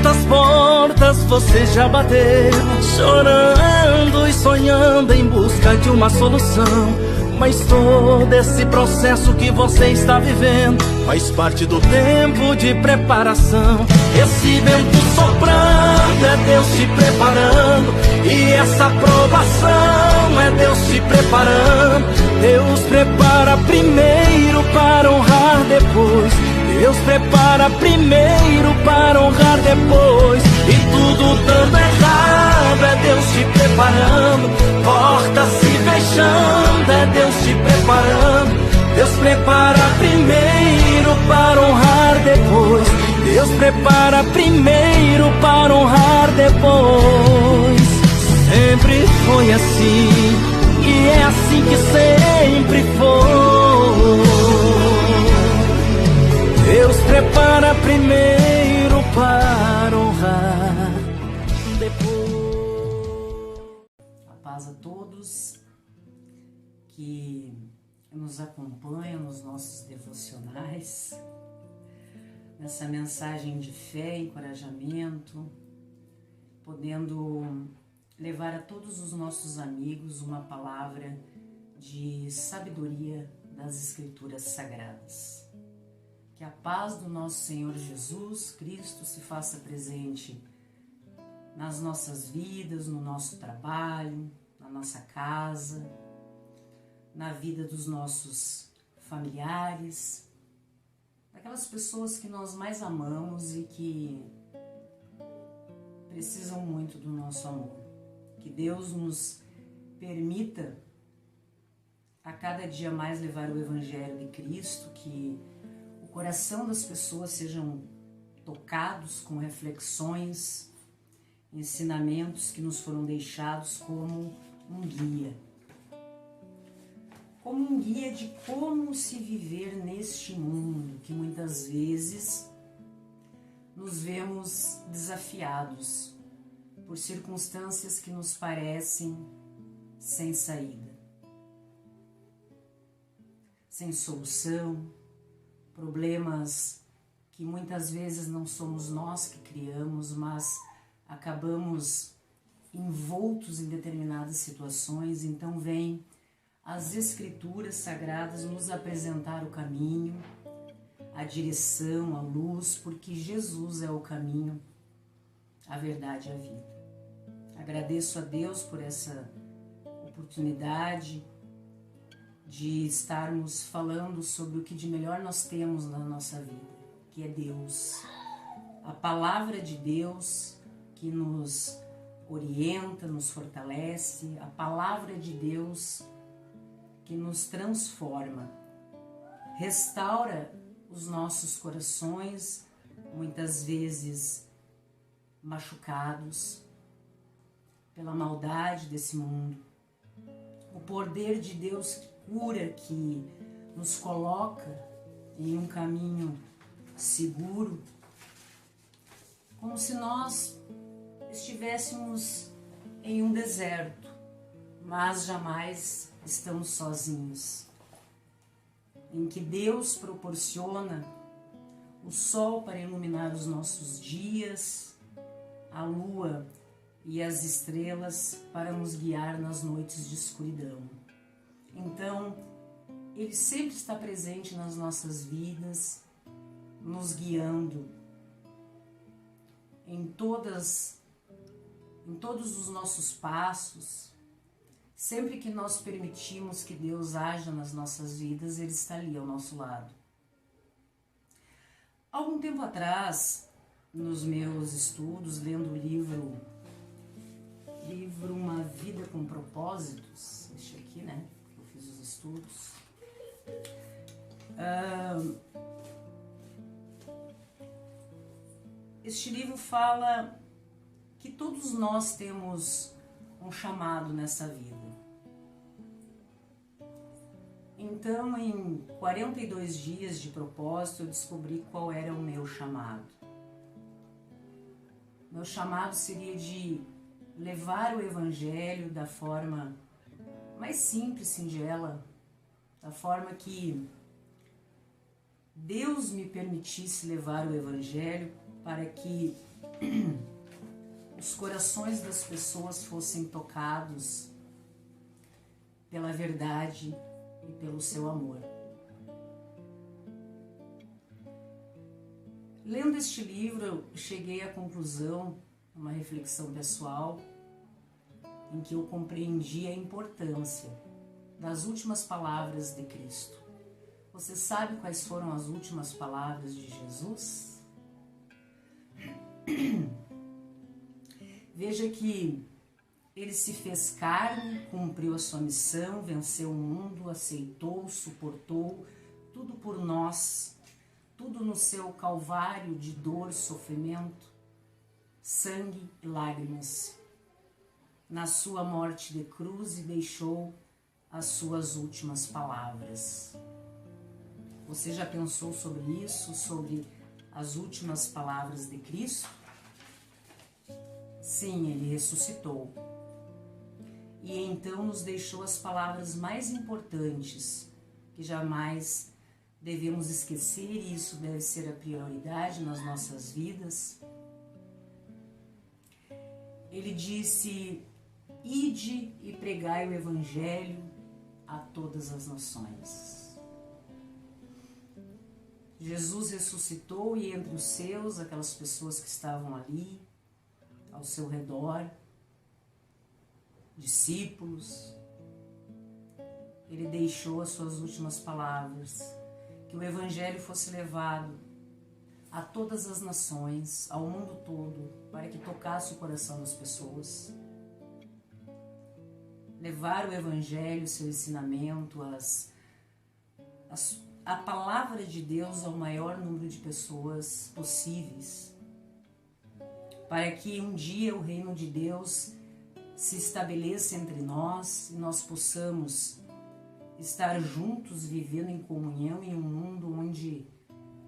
Quantas portas você já bateu, chorando e sonhando em busca de uma solução. Mas todo esse processo que você está vivendo faz parte do tempo de preparação. Esse vento soprando é Deus te preparando, e essa provação é Deus te preparando. Deus prepara primeiro para honrar depois. Deus prepara primeiro para honrar depois. E tudo dando errado é Deus te preparando. Portas se fechando é Deus te preparando. Deus prepara primeiro para honrar depois. Deus prepara primeiro para honrar depois. Sempre foi assim, e é assim que sempre foi. Deus prepara primeiro para honrar depois. A paz a todos que nos acompanham nos nossos devocionais, nessa mensagem de fé, encorajamento, podendo levar a todos os nossos amigos uma palavra de sabedoria das Escrituras Sagradas. Que a paz do nosso Senhor Jesus Cristo se faça presente nas nossas vidas, no nosso trabalho, na nossa casa, na vida dos nossos familiares, daquelas pessoas que nós mais amamos e que precisam muito do nosso amor. Que Deus nos permita a cada dia mais levar o Evangelho de Cristo, que o coração das pessoas sejam tocados com reflexões, ensinamentos que nos foram deixados como um guia. Como um guia de como se viver neste mundo que muitas vezes nos vemos desafiados por circunstâncias que nos parecem sem saída, sem solução, problemas que muitas vezes não somos nós que criamos, mas acabamos envoltos em determinadas situações. Então vem as Escrituras Sagradas nos apresentar o caminho, a direção, a luz, porque Jesus é o caminho, a verdade e a vida. Agradeço a Deus por essa oportunidade de estarmos falando sobre o que de melhor nós temos na nossa vida, que é Deus. A palavra de Deus que nos orienta, nos fortalece, a palavra de Deus que nos transforma, restaura os nossos corações, muitas vezes machucados pela maldade desse mundo. O poder de Deus que cura, que nos coloca em um caminho seguro, como se nós estivéssemos em um deserto, mas jamais estamos sozinhos, em que Deus proporciona o sol para iluminar os nossos dias, a lua e as estrelas para nos guiar nas noites de escuridão. Então, Ele sempre está presente nas nossas vidas, nos guiando em todos os nossos passos. Sempre que nós permitimos que Deus haja nas nossas vidas, Ele está ali ao nosso lado. Algum tempo atrás, nos meus estudos, lendo o livro Uma Vida com Propósitos, este aqui, né, eu fiz os estudos, este livro fala que todos nós temos um chamado nessa vida. Então, em 42 dias de propósito, eu descobri qual era o meu chamado. Meu chamado seria de levar o Evangelho da forma mais simples, singela, da forma que Deus me permitisse levar o Evangelho, para que os corações das pessoas fossem tocados pela verdade e pelo seu amor. Lendo este livro, eu cheguei à conclusão, uma reflexão pessoal, em que eu compreendi a importância das últimas palavras de Cristo. Você sabe quais foram as últimas palavras de Jesus? Veja que ele se fez carne, cumpriu a sua missão, venceu o mundo, aceitou, suportou tudo por nós, tudo no seu calvário de dor, sofrimento, sangue e lágrimas. Na sua morte de cruz e deixou as suas últimas palavras. Você já pensou sobre isso, sobre as últimas palavras de Cristo? Sim, ele ressuscitou. E então nos deixou as palavras mais importantes, que jamais devemos esquecer, e isso deve ser a prioridade nas nossas vidas. Ele disse: ide e pregai o Evangelho a todas as nações. Jesus ressuscitou e entre os seus, aquelas pessoas que estavam ali, ao seu redor, discípulos, ele deixou as suas últimas palavras, que o Evangelho fosse levado a todas as nações, ao mundo todo, para que tocasse o coração das pessoas. Levar o Evangelho, seu ensinamento, a palavra de Deus ao maior número de pessoas possíveis, para que um dia o reino de Deus se estabeleça entre nós e nós possamos estar juntos, vivendo em comunhão em um mundo onde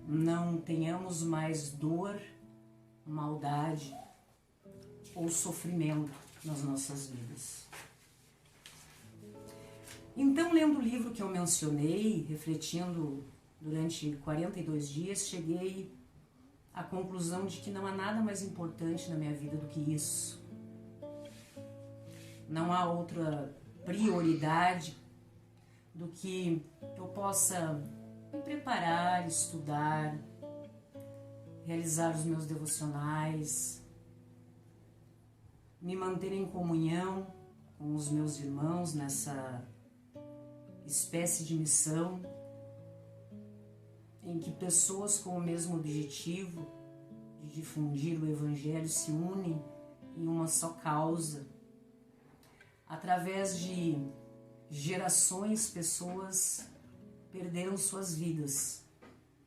não tenhamos mais dor, maldade ou sofrimento nas nossas vidas. Então, lendo o livro que eu mencionei, refletindo durante 42 dias, cheguei à conclusão de que não há nada mais importante na minha vida do que isso. Não há outra prioridade do que eu possa me preparar, estudar, realizar os meus devocionais, me manter em comunhão com os meus irmãos nessa espécie de missão em que pessoas com o mesmo objetivo de difundir o Evangelho se unem em uma só causa. Através de gerações, pessoas perderam suas vidas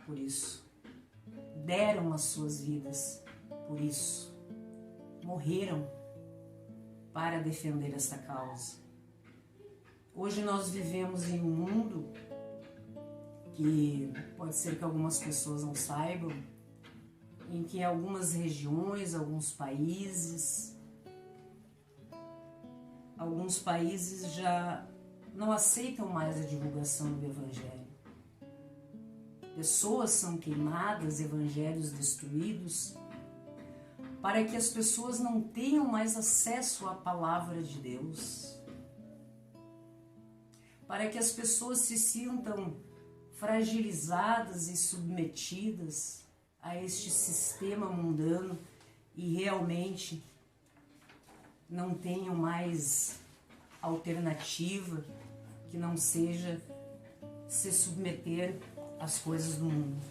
por isso, deram as suas vidas por isso, morreram para defender esta causa. Hoje nós vivemos em um mundo que pode ser que algumas pessoas não saibam, em que algumas regiões, alguns países já não aceitam mais a divulgação do Evangelho. Pessoas são queimadas, evangelhos destruídos, para que as pessoas não tenham mais acesso à palavra de Deus, para que as pessoas se sintam fragilizadas e submetidas a este sistema mundano e realmente não tenham mais alternativa que não seja se submeter às coisas do mundo.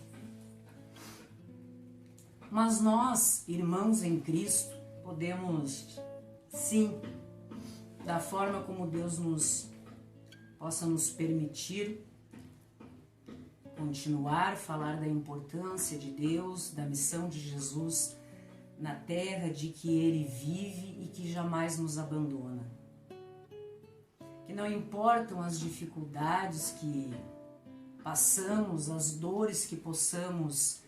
Mas nós, irmãos em Cristo, podemos, sim, da forma como Deus possa nos permitir continuar a falar da importância de Deus, da missão de Jesus na terra, de que Ele vive e que jamais nos abandona. Que não importam as dificuldades que passamos, as dores que possamos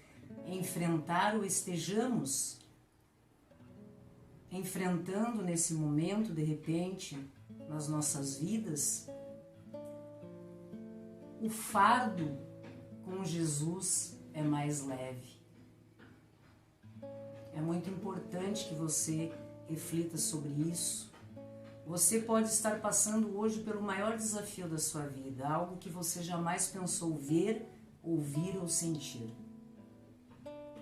enfrentar ou estejamos enfrentando nesse momento, de repente, nas nossas vidas, o fardo com Jesus é mais leve. É muito importante que você reflita sobre isso. Você pode estar passando hoje pelo maior desafio da sua vida, algo que você jamais pensou ver, ouvir ou sentir.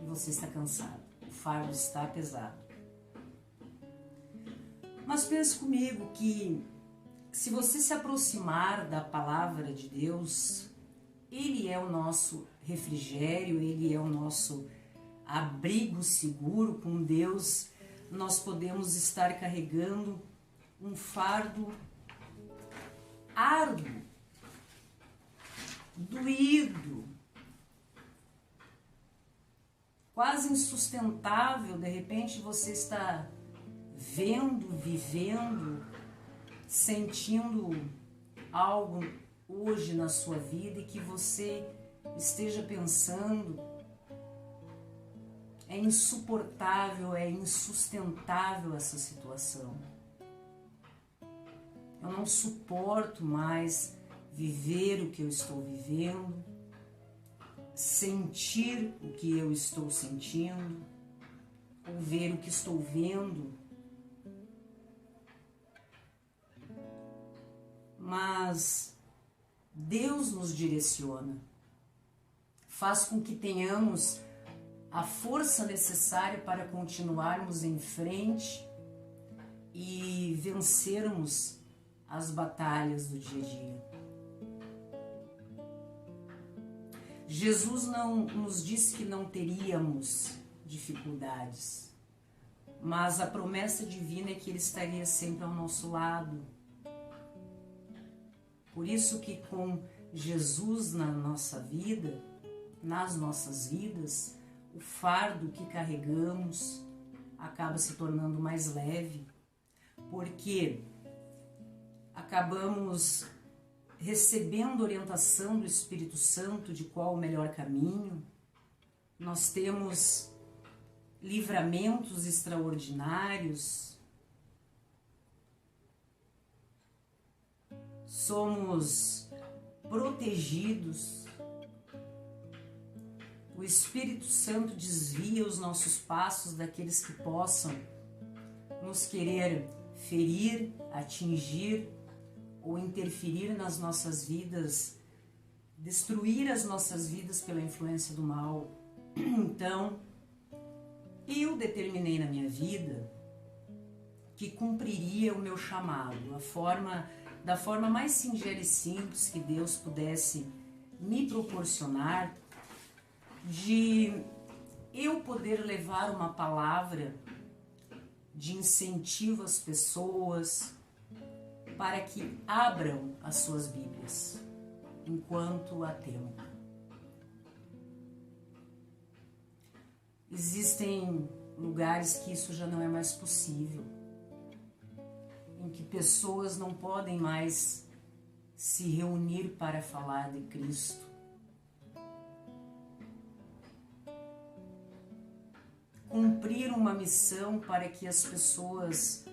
E você está cansado, o fardo está pesado. Mas pense comigo que se você se aproximar da palavra de Deus, Ele é o nosso refrigério, Ele é o nosso abrigo seguro. Com Deus nós podemos estar carregando um fardo árduo, doído, quase insustentável. De repente você está vendo, vivendo, sentindo algo hoje na sua vida e que você esteja pensando: é insuportável, é insustentável essa situação. Eu não suporto mais viver o que eu estou vivendo, sentir o que eu estou sentindo, ou ver o que estou vendo. Mas Deus nos direciona, faz com que tenhamos a força necessária para continuarmos em frente e vencermos as batalhas do dia a dia. Jesus não nos disse que não teríamos dificuldades, mas a promessa divina é que Ele estaria sempre ao nosso lado. Por isso que com Jesus na nossa vida, nas nossas vidas, o fardo que carregamos acaba se tornando mais leve, porque acabamos recebendo orientação do Espírito Santo de qual o melhor caminho. Nós temos livramentos extraordinários, somos protegidos. O Espírito Santo desvia os nossos passos daqueles que possam nos querer ferir, atingir ou interferir nas nossas vidas, destruir as nossas vidas pela influência do mal. Então, eu determinei na minha vida que cumpriria o meu chamado, da forma mais singela e simples que Deus pudesse me proporcionar, de eu poder levar uma palavra de incentivo às pessoas para que abram as suas Bíblias enquanto há tempo. Existem lugares que isso já não é mais possível, em que pessoas não podem mais se reunir para falar de Cristo. Cumprir uma missão para que as pessoas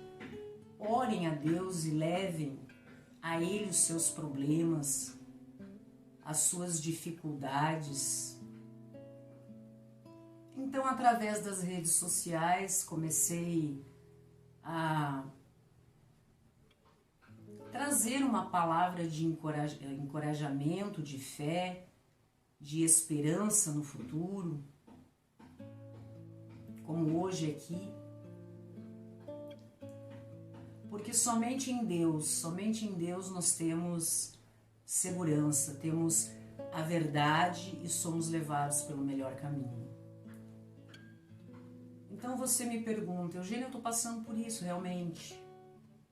orem a Deus e levem a Ele os seus problemas, as suas dificuldades. Então, através das redes sociais, comecei a trazer uma palavra de encorajamento, de fé, de esperança no futuro, como hoje aqui. Porque somente em Deus nós temos segurança, temos a verdade e somos levados pelo melhor caminho. Então você me pergunta: Eugênia, eu estou passando por isso realmente.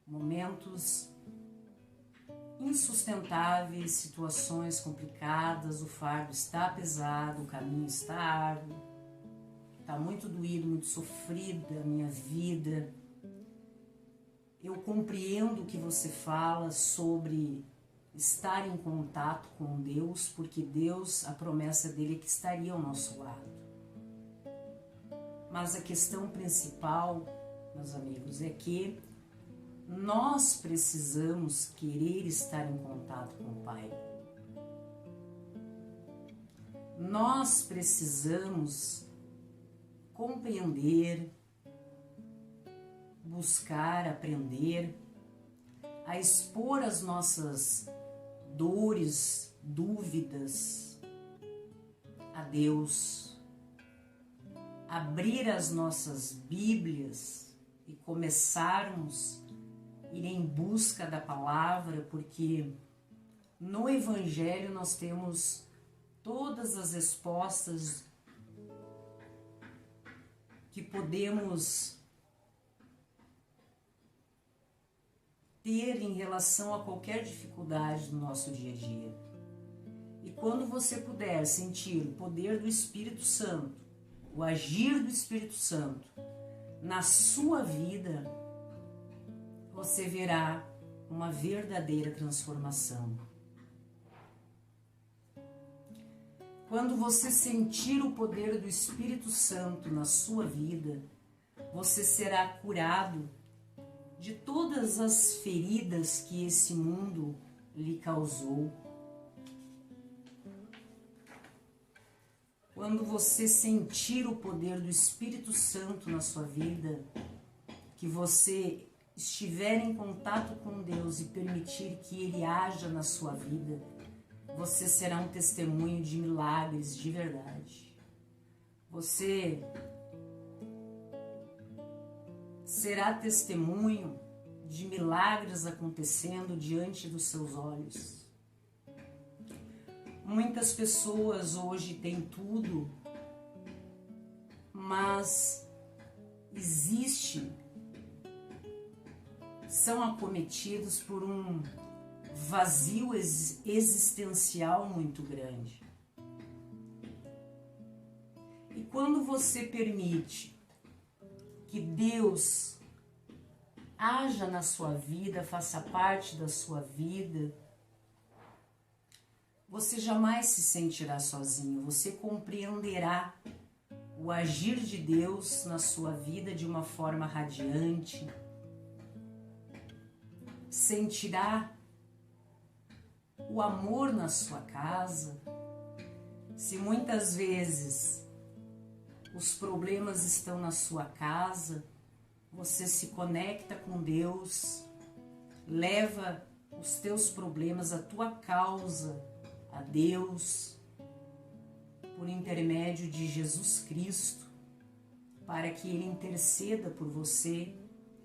Momentos insustentáveis, situações complicadas, o fardo está pesado, o caminho está árduo, está muito doído, muito sofrida a minha vida. Eu compreendo o que você fala sobre estar em contato com Deus, porque Deus, a promessa dele é que estaria ao nosso lado. Mas a questão principal, meus amigos, é que nós precisamos querer estar em contato com o Pai. Nós precisamos compreender, buscar, aprender, a expor as nossas dores, dúvidas a Deus, abrir as nossas Bíblias e começarmos a ir em busca da palavra, porque no Evangelho nós temos todas as respostas que podemos ter em relação a qualquer dificuldade do nosso dia a dia. E quando você puder sentir o poder do Espírito Santo, o agir do Espírito Santo na sua vida, você verá uma verdadeira transformação. Quando você sentir o poder do Espírito Santo na sua vida, você será curado de todas as feridas que esse mundo lhe causou. Quando você sentir o poder do Espírito Santo na sua vida, que você estiver em contato com Deus e permitir que Ele haja na sua vida, você será um testemunho de milagres de verdade. Você será testemunho de milagres acontecendo diante dos seus olhos. Muitas pessoas hoje têm tudo, mas são acometidos por um vazio existencial muito grande. E quando você permite que Deus haja na sua vida, faça parte da sua vida, você jamais se sentirá sozinho, você compreenderá o agir de Deus na sua vida de uma forma radiante, sentirá o amor na sua casa. Se muitas vezes os problemas estão na sua casa, você se conecta com Deus, leva os teus problemas, a tua causa a Deus, por intermédio de Jesus Cristo, para que Ele interceda por você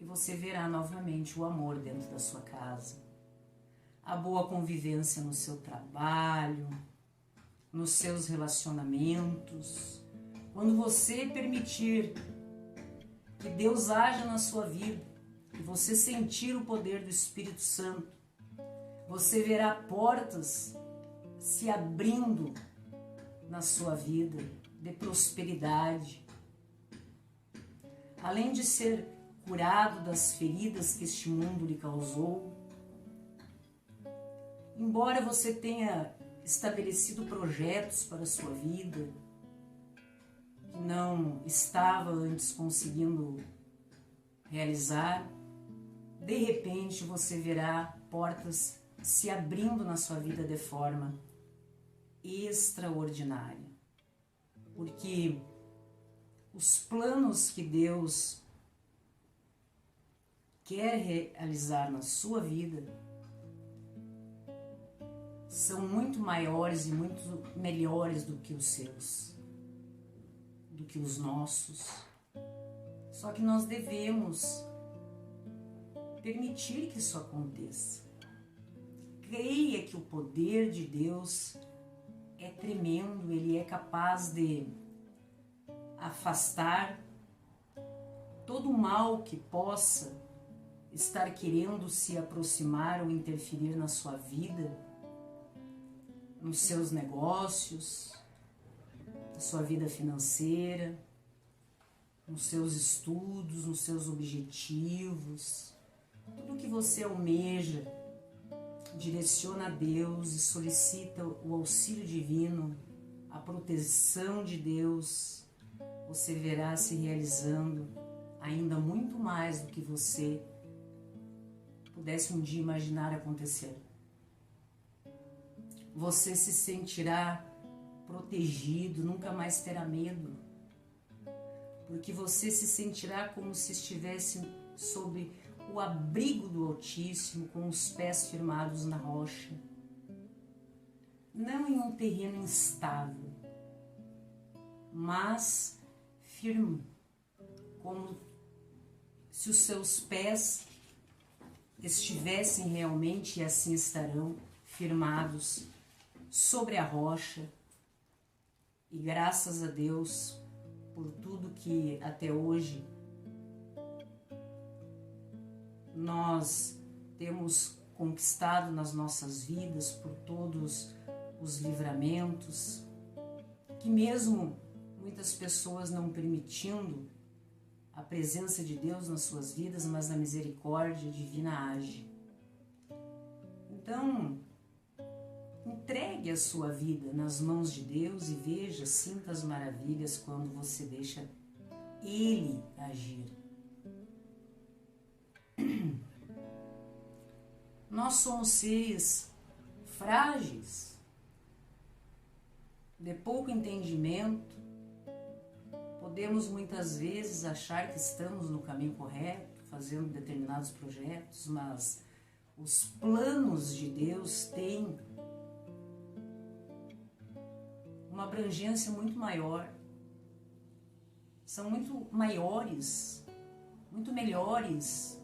e você verá novamente o amor dentro da sua casa, a boa convivência no seu trabalho, nos seus relacionamentos. Quando você permitir que Deus haja na sua vida e você sentir o poder do Espírito Santo, você verá portas se abrindo na sua vida de prosperidade. Além de ser curado das feridas que este mundo lhe causou, embora você tenha estabelecido projetos para a sua vida que não estava antes conseguindo realizar, de repente você verá portas se abrindo na sua vida de forma extraordinária, porque os planos que Deus quer realizar na sua vida são muito maiores e muito melhores do que os seus, do que os nossos. Só que nós devemos permitir que isso aconteça. Creia que o poder de Deus é tremendo, Ele é capaz de afastar todo o mal que possa estar querendo se aproximar ou interferir na sua vida, nos seus negócios, na sua vida financeira, nos seus estudos, nos seus objetivos. Tudo que você almeja, direciona a Deus e solicita o auxílio divino, a proteção de Deus, você verá se realizando ainda muito mais do que você pudesse um dia imaginar acontecer. Você se sentirá protegido, nunca mais terá medo. porque você se sentirá como se estivesse sob o abrigo do Altíssimo, com os pés firmados na rocha, não em um terreno instável, mas firme, como se os seus pés estivessem realmente, e assim estarão, firmados sobre a rocha. E graças a Deus por tudo que até hoje nós temos conquistado nas nossas vidas, por todos os livramentos, que mesmo muitas pessoas não permitindo a presença de Deus nas suas vidas, mas na misericórdia divina age. Então, entregue a sua vida nas mãos de Deus e veja, sinta as maravilhas quando você deixa Ele agir. Nós somos seres frágeis, de pouco entendimento. Podemos muitas vezes achar que estamos no caminho correto, fazendo determinados projetos, mas os planos de Deus têm uma abrangência muito maior, são muito maiores, muito melhores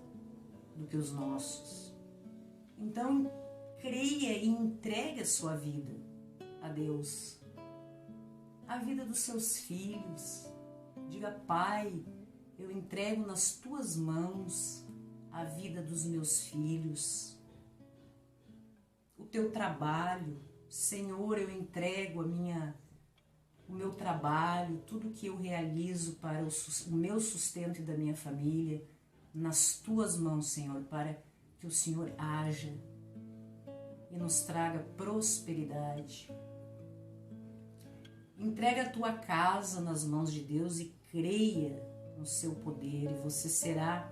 do que os nossos. Então, creia e entregue a sua vida a Deus, a vida dos seus filhos. Diga: Pai, eu entrego nas tuas mãos a vida dos meus filhos, o teu trabalho. Senhor, eu entrego o meu trabalho, tudo que eu realizo para o meu sustento e da minha família, nas tuas mãos, Senhor, para que o Senhor haja e nos traga prosperidade. Entrega a tua casa nas mãos de Deus e creia no seu poder, e você será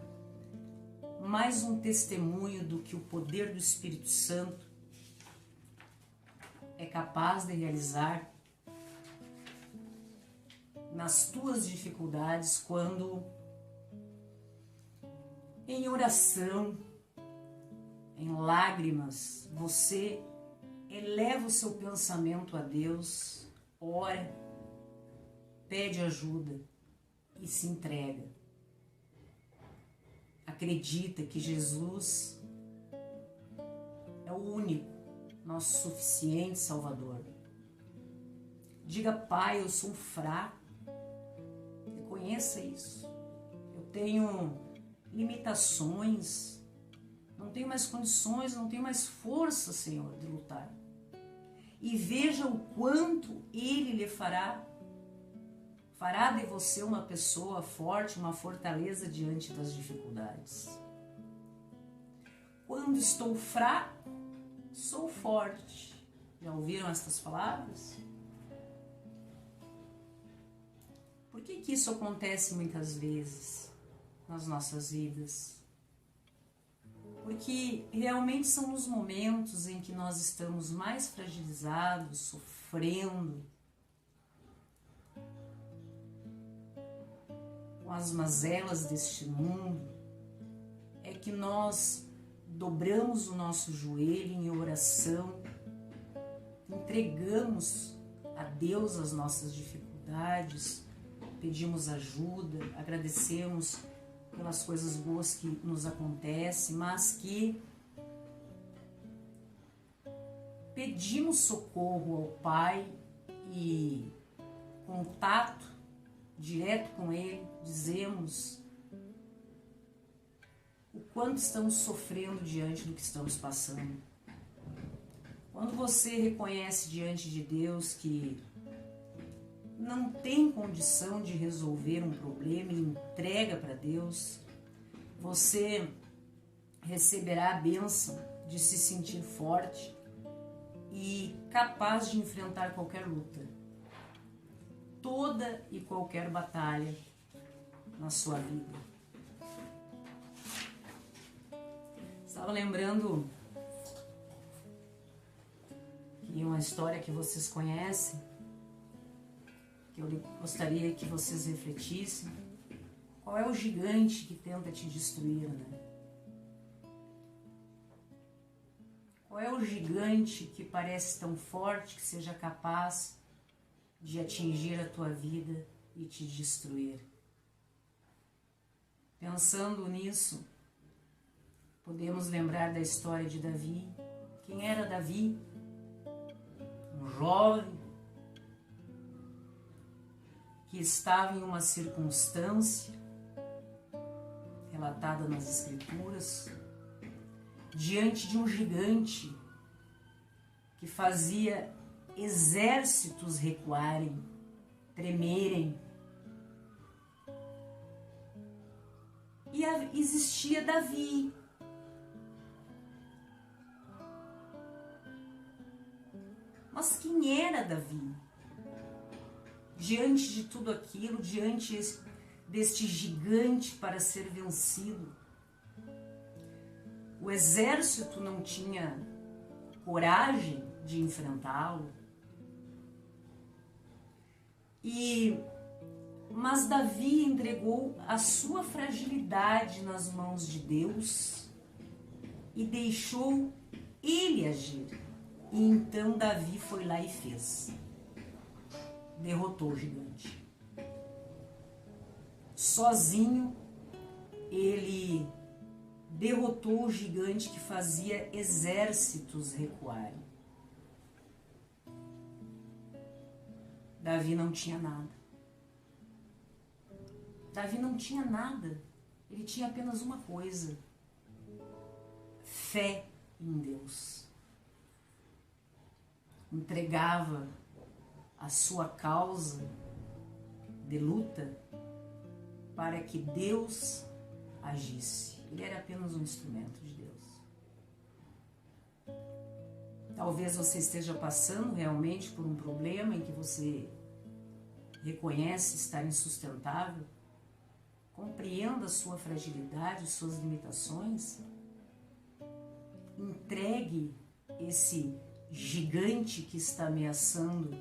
mais um testemunho do que o poder do Espírito Santo é capaz de realizar nas tuas dificuldades, quando em oração, em lágrimas, você eleva o seu pensamento a Deus, ora, pede ajuda e se entrega. Acredita que Jesus é o único, nosso suficiente Salvador. Diga: Pai, eu sou fraco. Reconheça isso. Eu tenho limitações, não tenho mais condições, não tenho mais força, Senhor, de lutar. E veja o quanto Ele lhe fará de você uma pessoa forte, uma fortaleza diante das dificuldades. Quando estou fraco, sou forte. Já ouviram estas palavras? Por que isso acontece muitas vezes nas nossas vidas? Porque realmente são nos momentos em que nós estamos mais fragilizados, sofrendo com as mazelas deste mundo, é que nós dobramos o nosso joelho em oração, entregamos a Deus as nossas dificuldades, pedimos ajuda, agradecemos pelas coisas boas que nos acontecem, mas que pedimos socorro ao Pai e contato direto com Ele, dizemos o quanto estamos sofrendo diante do que estamos passando. Quando você reconhece diante de Deus que não tem condição de resolver um problema e entrega para Deus, você receberá a bênção de se sentir forte e capaz de enfrentar qualquer luta, toda e qualquer batalha na sua vida. Estava lembrando que uma história que vocês conhecem, que eu gostaria que vocês refletissem, Qual é o gigante que tenta te destruir, né? Qual é o gigante que parece tão forte que seja capaz de atingir a tua vida e te destruir? Pensando nisso, podemos lembrar da história de Davi. Quem era Davi? Um jovem que estava em uma circunstância relatada nas Escrituras, diante de um gigante que fazia exércitos recuarem, tremerem. E existia Davi. Mas quem era Davi? Diante de tudo aquilo, diante deste gigante para ser vencido, o exército não tinha coragem de enfrentá-lo. Mas Davi entregou a sua fragilidade nas mãos de Deus e deixou ele agir. E então Davi foi lá e fez. Derrotou o gigante. Sozinho, ele derrotou o gigante que fazia exércitos recuarem. Davi não tinha nada. Davi não tinha nada. Ele tinha apenas uma coisa: fé em Deus. Entregava a sua causa de luta para que Deus agisse. Ele era apenas um instrumento de Deus. Talvez você esteja passando realmente por um problema em que você reconhece estar insustentável. Compreenda a sua fragilidade, suas limitações. Entregue esse gigante que está ameaçando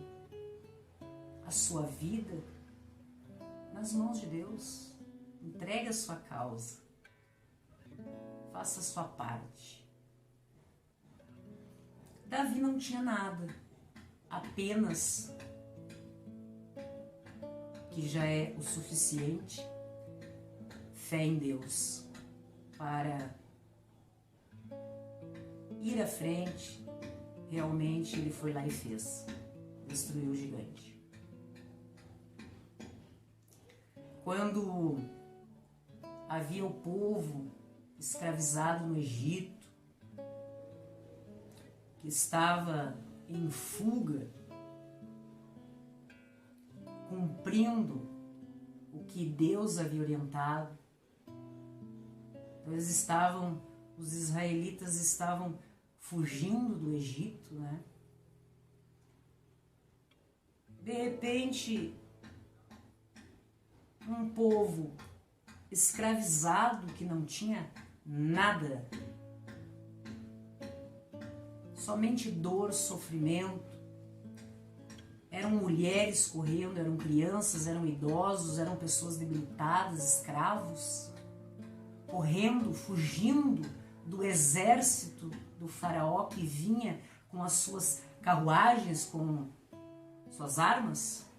a sua vida nas mãos de Deus. Entregue a sua causa. Faça a sua parte. Davi não tinha nada, apenas, que já é o suficiente, fé em Deus para ir à frente. Realmente ele foi lá e fez, destruiu o gigante. Quando havia o povo escravizado no Egito, que estava em fuga, cumprindo o que Deus havia orientado, os israelitas estavam fugindo do Egito, né? De repente, um povo escravizado que não tinha nada, somente dor, sofrimento. Eram mulheres correndo, eram crianças, eram idosos, eram pessoas debilitadas, escravos, correndo, fugindo do exército do faraó que vinha com as suas carruagens, com suas armas.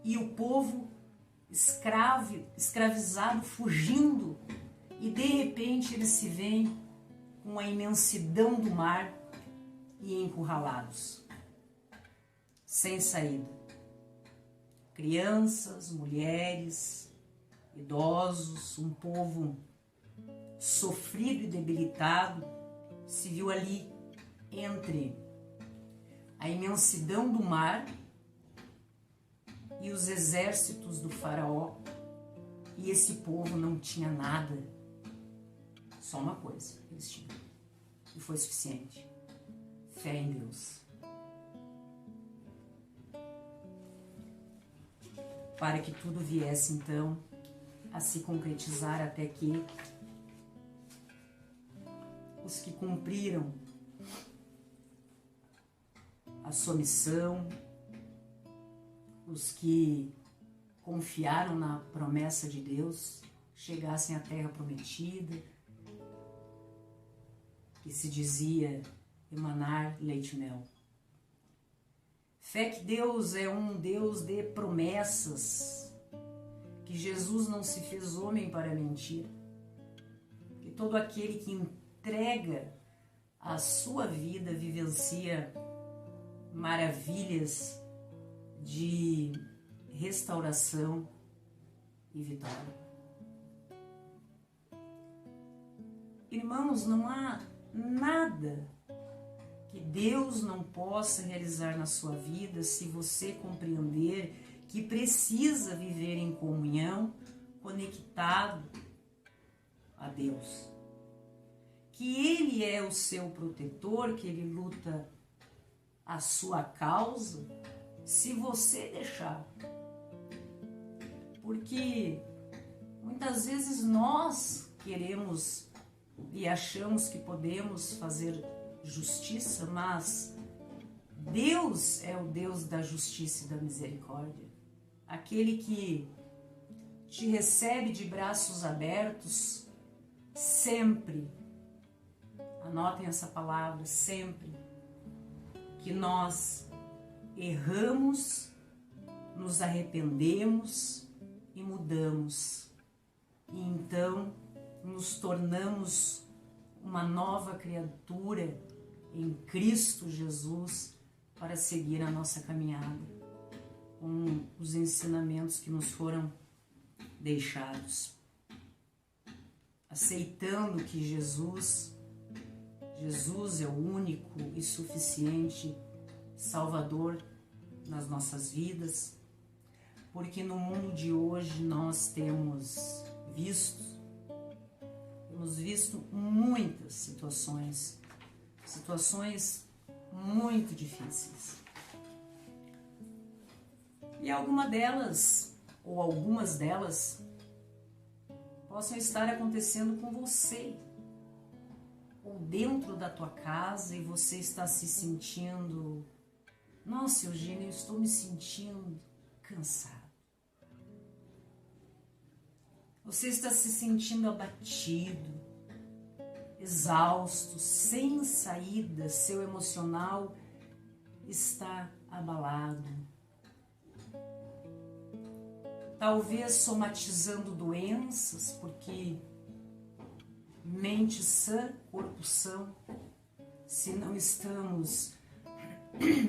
E o povo escravizado, fugindo, e de repente eles se veem com a imensidão do mar e encurralados, sem saída. Crianças, mulheres, idosos, um povo sofrido e debilitado se viu ali entre a imensidão do mar e os exércitos do faraó, e esse povo não tinha nada, só uma coisa eles tinham, e foi suficiente: fé em Deus. Para que tudo viesse então a se concretizar, até que os que cumpriram a sua missão, os que confiaram na promessa de Deus, chegassem à terra prometida, que se dizia emanar leite e mel. Fé que Deus é um Deus de promessas, que Jesus não se fez homem para mentir, que todo aquele que entrega a sua vida vivencia maravilhas de restauração e vitória. Irmãos, não há nada que Deus não possa realizar na sua vida se você compreender que precisa viver em comunhão, conectado a Deus. Que Ele é o seu protetor, que Ele luta a sua causa, se você deixar. Porque muitas vezes nós queremos e achamos que podemos fazer justiça, mas Deus é o Deus da justiça e da misericórdia. Aquele que te recebe de braços abertos sempre. Anotem essa palavra, sempre. Que nós erramos, nos arrependemos e mudamos. E então nos tornamos uma nova criatura em Cristo Jesus para seguir a nossa caminhada com os ensinamentos que nos foram deixados. Aceitando que Jesus é o único e suficiente Salvador nas nossas vidas, porque no mundo de hoje nós temos visto muitas situações muito difíceis. E algumas delas possam estar acontecendo com você, ou dentro da tua casa, e você está se sentindo, nossa, Eugênia, eu estou me sentindo cansado. Você está se sentindo abatido, exausto, sem saída, seu emocional está abalado. Talvez somatizando doenças, porque mente sã, corpo são. Se não estamos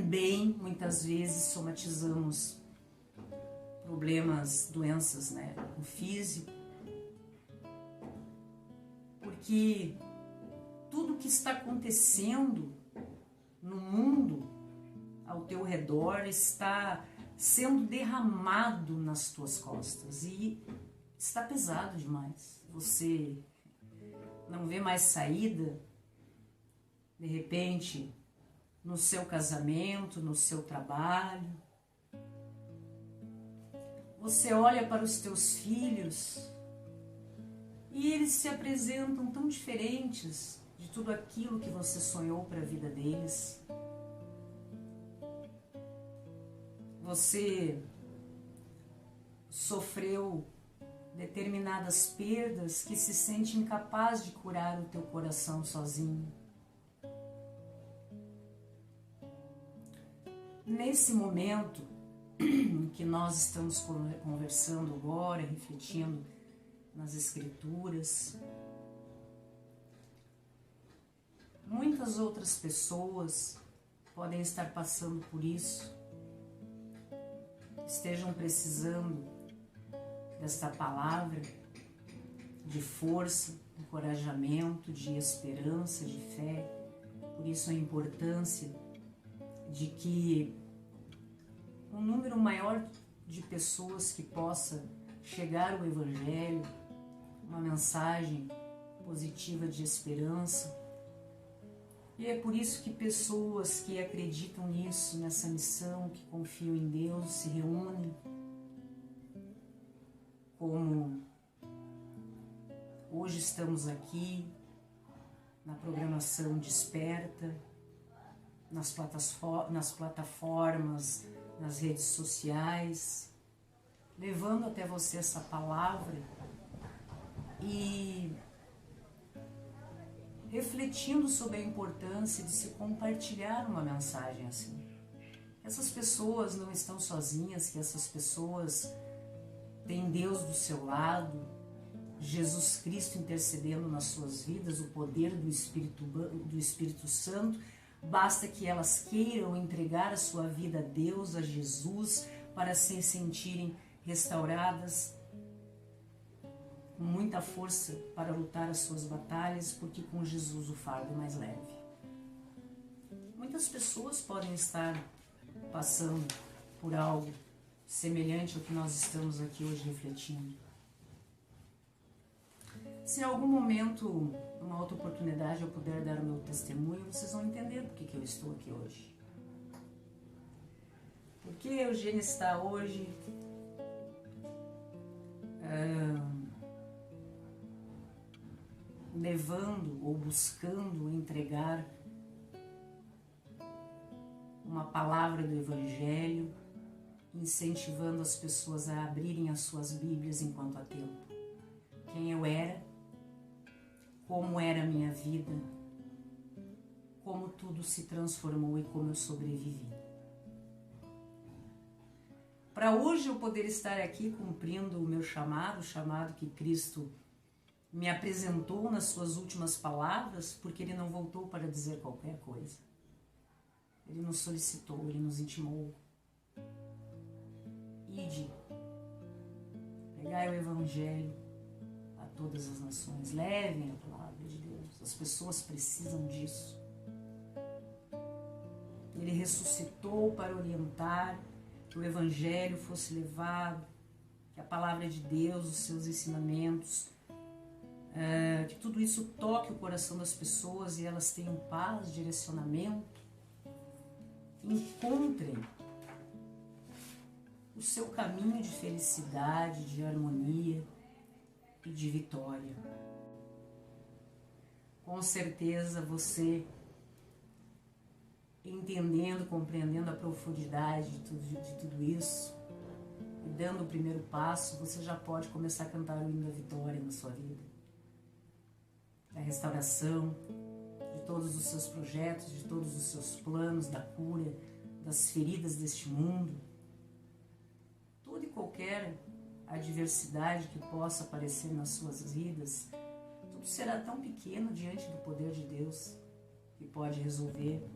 bem, muitas vezes somatizamos problemas, doenças, no físico. Porque tudo que está acontecendo no mundo ao teu redor está sendo derramado nas tuas costas e está pesado demais. Você não vê mais saída, de repente, no seu casamento, no seu trabalho. Você olha para os teus filhos e eles se apresentam tão diferentes de tudo aquilo que você sonhou para a vida deles. Você sofreu determinadas perdas que se sente incapaz de curar o teu coração sozinho. Nesse momento que nós estamos conversando agora, refletindo nas Escrituras, muitas outras pessoas podem estar passando por isso, estejam precisando desta palavra de força, de encorajamento, de esperança, de fé. Por isso a importância de que um número maior de pessoas que possa chegar o Evangelho, uma mensagem positiva de esperança. E é por isso que pessoas que acreditam nisso, nessa missão, que confiam em Deus, se reúnem, como hoje estamos aqui na programação Desperta, nas plataformas, nas redes sociais, levando até você essa palavra e refletindo sobre a importância de se compartilhar uma mensagem assim. Essas pessoas não estão sozinhas, que essas pessoas têm Deus do seu lado, Jesus Cristo intercedendo nas suas vidas, o poder do Espírito Santo. Basta que elas queiram entregar a sua vida a Deus, a Jesus, para se sentirem restauradas, com muita força para lutar as suas batalhas, porque com Jesus o fardo é mais leve. Muitas pessoas podem estar passando por algo semelhante ao que nós estamos aqui hoje refletindo. Se em algum momento, numa outra oportunidade, eu puder dar o meu testemunho, vocês vão entender por que eu estou aqui hoje. Por que a Eugênia está hoje levando ou buscando entregar uma palavra do Evangelho, incentivando as pessoas a abrirem as suas Bíblias enquanto há tempo. Quem eu era, como era a minha vida, como tudo se transformou e como eu sobrevivi. Para hoje eu poder estar aqui cumprindo o meu chamado, o chamado que Cristo me apresentou nas suas últimas palavras, porque Ele não voltou para dizer qualquer coisa. Ele nos solicitou, Ele nos intimou. Ide, pregai o Evangelho a todas as nações, levem a palavra de Deus, as pessoas precisam disso. Ele ressuscitou para orientar, que o Evangelho fosse levado, que a palavra de Deus, os seus ensinamentos, que tudo isso toque o coração das pessoas e elas tenham paz, direcionamento, encontrem o seu caminho de felicidade, de harmonia e de vitória. Com certeza você, entendendo, compreendendo a profundidade de tudo isso, e dando o primeiro passo, você já pode começar a cantar o hino da vitória na sua vida. Da restauração, de todos os seus projetos, de todos os seus planos, da cura, das feridas deste mundo. Toda e qualquer adversidade que possa aparecer nas suas vidas, tudo será tão pequeno diante do poder de Deus, que pode resolver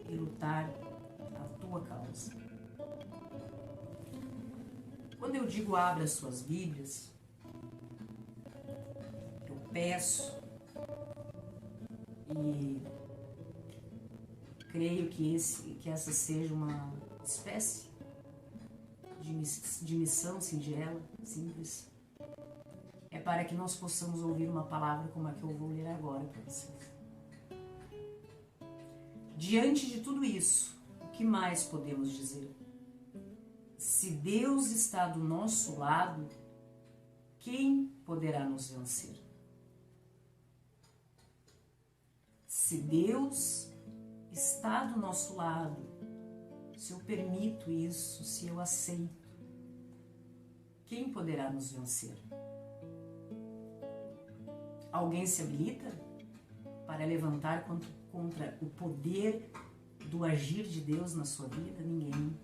e lutar a tua causa. Quando eu digo abra as suas Bíblias, eu peço e creio que essa seja uma espécie de missão singela, simples. É para que nós possamos ouvir uma palavra como a que eu vou ler agora para vocês. Diante de tudo isso, o que mais podemos dizer? Se Deus está do nosso lado, quem poderá nos vencer? Se Deus está do nosso lado, se eu permito isso, se eu aceito, quem poderá nos vencer? Alguém se habilita para levantar contra o poder do agir de Deus na sua vida? Ninguém.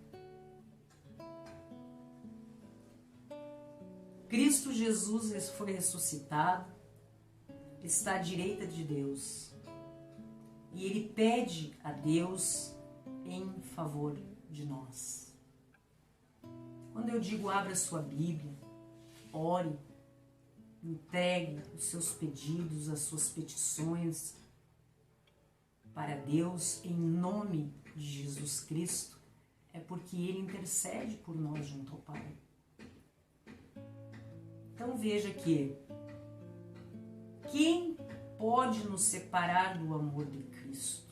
Cristo Jesus foi ressuscitado, está à direita de Deus. E Ele pede a Deus em favor de nós. Quando eu digo abra sua Bíblia, ore, entregue os seus pedidos, as suas petições para Deus em nome de Jesus Cristo, é porque Ele intercede por nós junto ao Pai. Então veja que quem pode nos separar do amor de Cristo?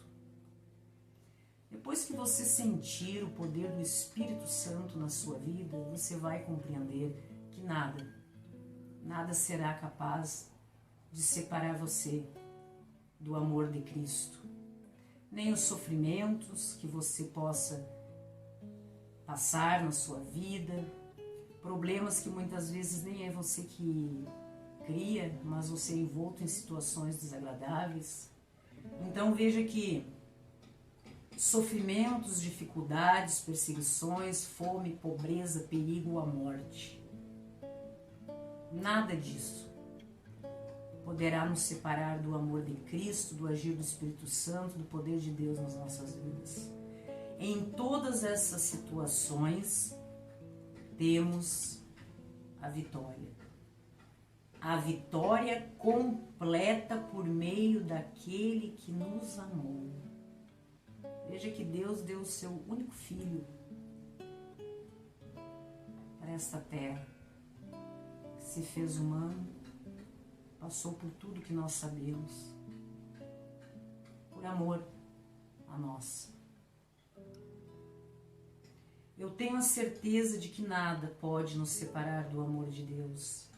Depois que você sentir o poder do Espírito Santo na sua vida, você vai compreender que nada será capaz de separar você do amor de Cristo. Nem os sofrimentos que você possa passar na sua vida, problemas que muitas vezes nem é você que cria, mas você é envolto em situações desagradáveis. Então veja que sofrimentos, dificuldades, perseguições, fome, pobreza, perigo ou a morte. Nada disso poderá nos separar do amor de Cristo, do agir do Espírito Santo, do poder de Deus nas nossas vidas. Em todas essas situações, temos a vitória. A vitória completa por meio daquele que nos amou. Veja que Deus deu o seu único filho para esta terra, que se fez humano, passou por tudo que nós sabemos, por amor a nós. Eu tenho a certeza de que nada pode nos separar do amor de Deus.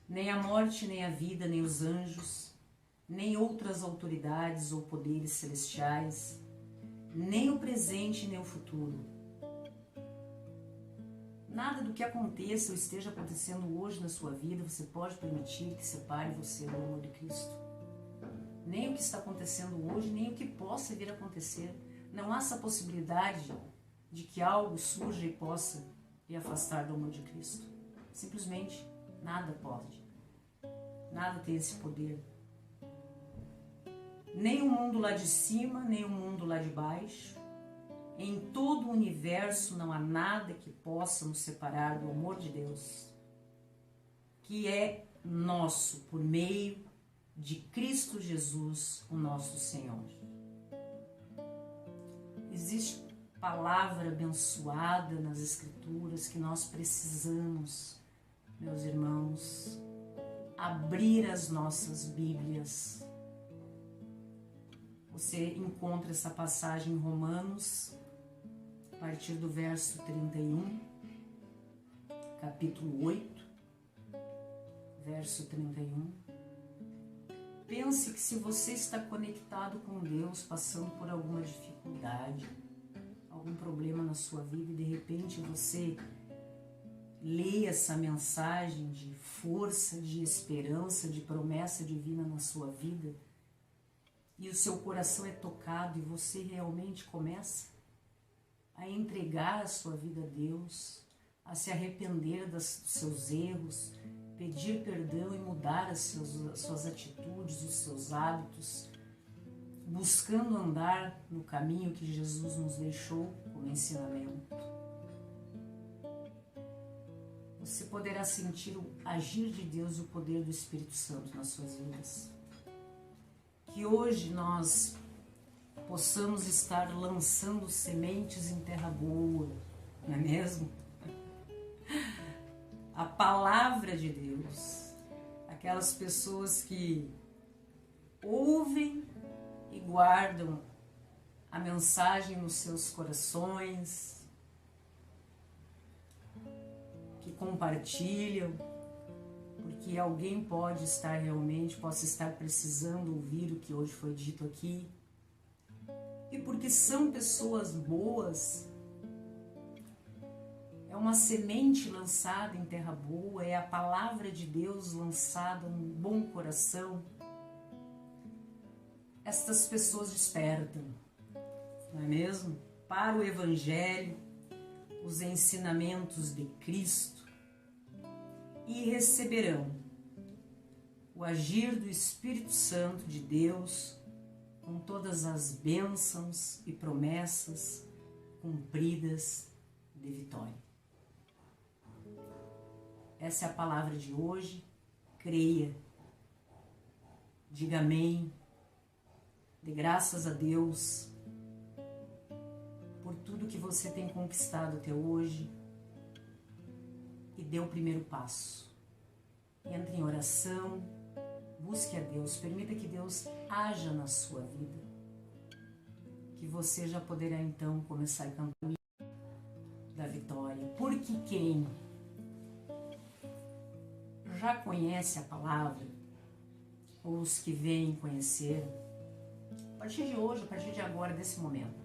Nem a morte, nem a vida, nem os anjos, nem outras autoridades ou poderes celestiais, nem o presente, nem o futuro. Nada do que aconteça ou esteja acontecendo hoje na sua vida você pode permitir que separe você do amor de Cristo. Nem o que está acontecendo hoje, nem o que possa vir a acontecer. Não há essa possibilidade de que algo surja e possa lhe afastar do amor de Cristo. Simplesmente nada pode. Nada tem esse poder. Nem o mundo lá de cima, nem o mundo lá de baixo. Em todo o universo não há nada que possa nos separar do amor de Deus, que é nosso por meio de Cristo Jesus, o nosso Senhor. Existe palavra abençoada nas Escrituras que nós precisamos, meus irmãos, abrir as nossas Bíblias. Você encontra essa passagem em Romanos, a partir do verso 31, capítulo 8, verso 31. Pense que se você está conectado com Deus, passando por alguma dificuldade, algum problema na sua vida, e de repente você lê essa mensagem de força, de esperança, de promessa divina na sua vida, e o seu coração é tocado e você realmente começa a entregar a sua vida a Deus, a se arrepender dos seus erros, pedir perdão e mudar as suas atitudes, os seus hábitos, buscando andar no caminho que Jesus nos deixou como ensinamento. Você poderá sentir o agir de Deus e o poder do Espírito Santo nas suas vidas. Que hoje nós possamos estar lançando sementes em terra boa, não é mesmo? A palavra de Deus, aquelas pessoas que ouvem e guardam a mensagem nos seus corações, que compartilham, porque alguém pode estar realmente, possa estar precisando ouvir o que hoje foi dito aqui, e porque são pessoas boas. É uma semente lançada em terra boa, é a palavra de Deus lançada num bom coração. Estas pessoas despertam, não é mesmo? Para o Evangelho, os ensinamentos de Cristo, e receberão o agir do Espírito Santo de Deus, com todas as bênçãos e promessas cumpridas de vitória. Essa é a palavra de hoje. Creia, diga amém, dê graças a Deus por tudo que você tem conquistado até hoje e dê o primeiro passo. Entre em oração, busque a Deus, permita que Deus haja na sua vida, que você já poderá então começar a caminhar da vitória. Porque quem já conhece a palavra, ou os que vêm conhecer, a partir de hoje, a partir de agora, desse momento.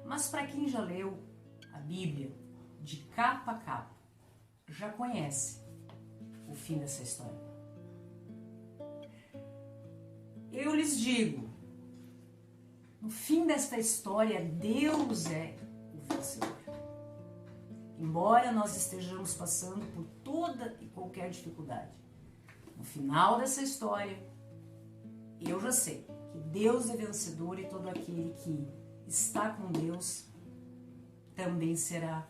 Mas para quem já leu a Bíblia de capa a capa, já conhece o fim dessa história. Eu lhes digo, no fim desta história, Deus é o vencedor. Embora nós estejamos passando por toda e qualquer dificuldade, no final dessa história, eu já sei que Deus é vencedor e todo aquele que está com Deus também será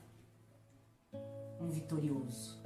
um vitorioso.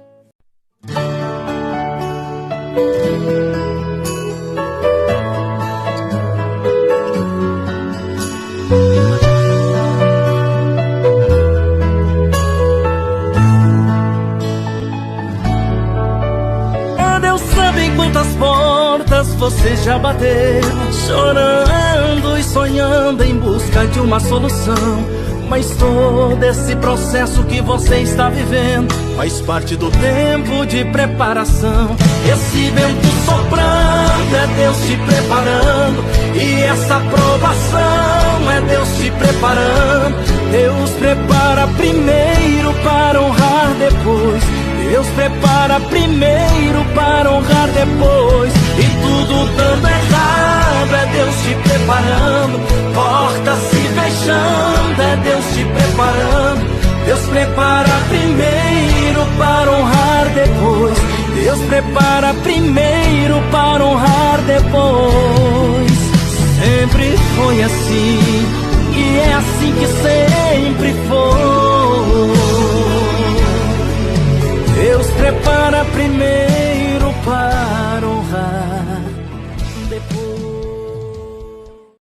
Deus sabe quantas portas você já bateu, chorando e sonhando em busca de uma solução. Mas todo esse processo que você está vivendo faz parte do tempo de preparação. Esse vento soprando é Deus te preparando, e essa provação é Deus te preparando. Deus prepara primeiro para honrar depois. Deus prepara primeiro para honrar depois. E tudo dando errado é Deus te preparando. Portas se fechando é Deus te preparando. Deus prepara primeiro para honrar depois. Deus prepara primeiro para honrar depois. Sempre foi assim, e é assim que sempre foi. Deus prepara primeiro